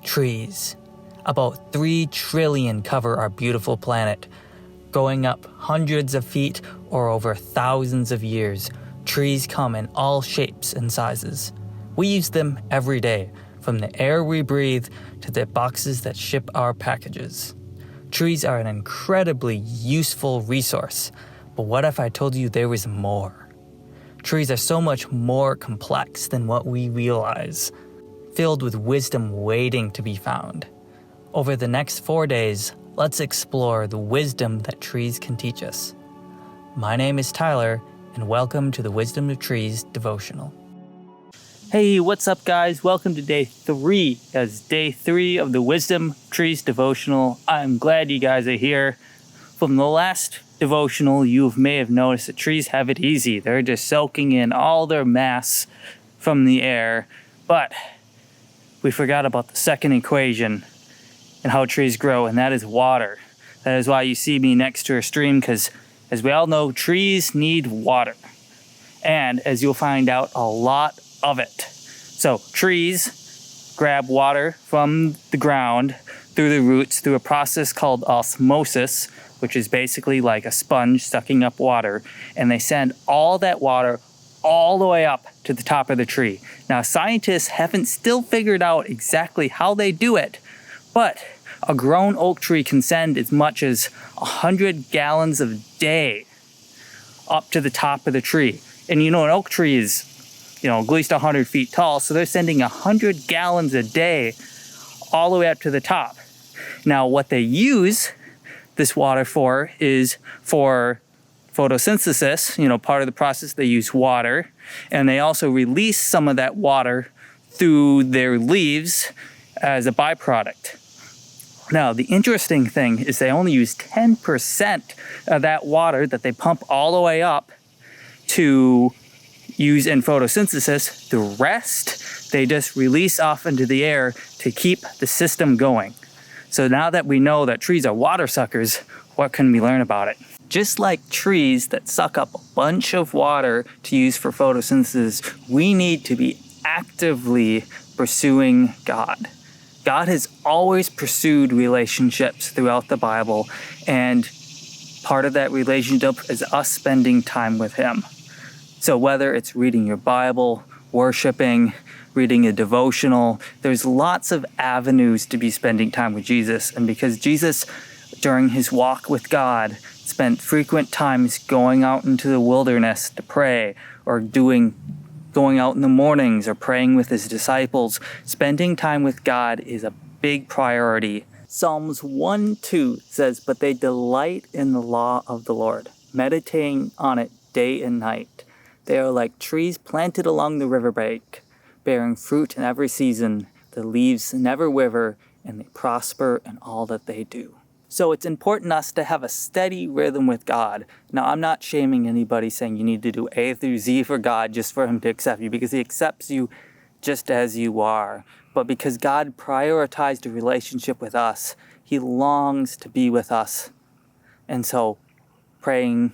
Trees. About 3 trillion cover our beautiful planet. Going up hundreds of feet or over thousands of years, trees come in all shapes and sizes. We use them every day, from the air we breathe to the boxes that ship our packages. Trees are an incredibly useful resource, but what if I told you there was more? Trees are so much more complex than what we realize, filled with wisdom waiting to be found. Over the next 4 days, let's explore the wisdom that trees can teach us. My name is Tyler, and welcome to the Wisdom of Trees Devotional. Hey, what's up guys? Welcome to day 3, as day 3 of the Wisdom of Trees Devotional. I'm glad you guys are here. From the last devotional, you may have noticed that trees have it easy. They're just soaking in all their mass from the air, but we forgot about the second equation and how trees grow, and that is water. That is why you see me next to a stream, because as we all know, trees need water. And as you'll find out, a lot of it. So trees grab water from the ground through the roots through a process called osmosis, which is basically like a sponge sucking up water, and they send all that water all the way up to the top of the tree. Now, scientists haven't still figured out exactly how they do it, but a grown oak tree can send as much as 100 gallons a day up to the top of the tree. And an oak tree is, at least 100 feet tall, so they're sending 100 gallons a day all the way up to the top. Now, what they use this water for is for photosynthesis. Part of the process, they use water, and they also release some of that water through their leaves as a byproduct. Now, the interesting thing is they only use 10% of that water that they pump all the way up to use in photosynthesis. The rest, they just release off into the air to keep the system going. So now that we know that trees are water suckers, what can we learn about it? Just like trees that suck up a bunch of water to use for photosynthesis, we need to be actively pursuing God. God has always pursued relationships throughout the Bible, and part of that relationship is us spending time with Him. So whether it's reading your Bible, worshiping, reading a devotional, there's lots of avenues to be spending time with Jesus. And because Jesus, during His walk with God, spent frequent times going out into the wilderness to pray, or going out in the mornings or praying with His disciples, spending time with God is a big priority. Psalms 1:2 says, "But they delight in the law of the Lord, meditating on it day and night. They are like trees planted along the riverbank, bearing fruit in every season. The leaves never wither, and they prosper in all that they do." So it's important us to have a steady rhythm with God. Now, I'm not shaming anybody saying you need to do A through Z for God just for Him to accept you, because He accepts you just as you are. But because God prioritized a relationship with us, He longs to be with us. And so praying,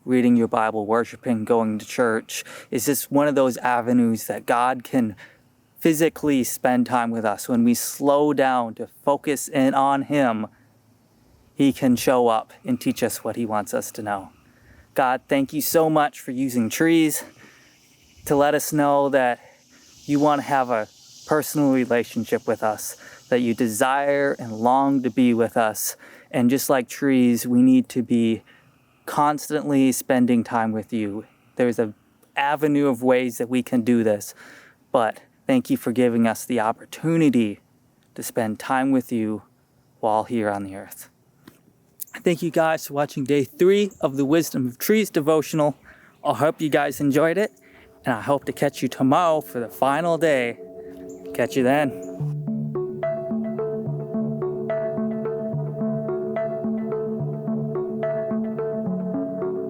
reading your Bible, worshiping, going to church is just one of those avenues that God can physically spend time with us. When we slow down to focus in on Him, He can show up and teach us what He wants us to know. God, thank you so much for using trees to let us know that you want to have a personal relationship with us, that you desire and long to be with us. And just like trees, we need to be constantly spending time with you. There's an avenue of ways that we can do this, but thank you for giving us the opportunity to spend time with you while here on the earth. Thank you guys for watching day 3 of the Wisdom of Trees devotional. I hope you guys enjoyed it, and I hope to catch you tomorrow for the final day. Catch you then.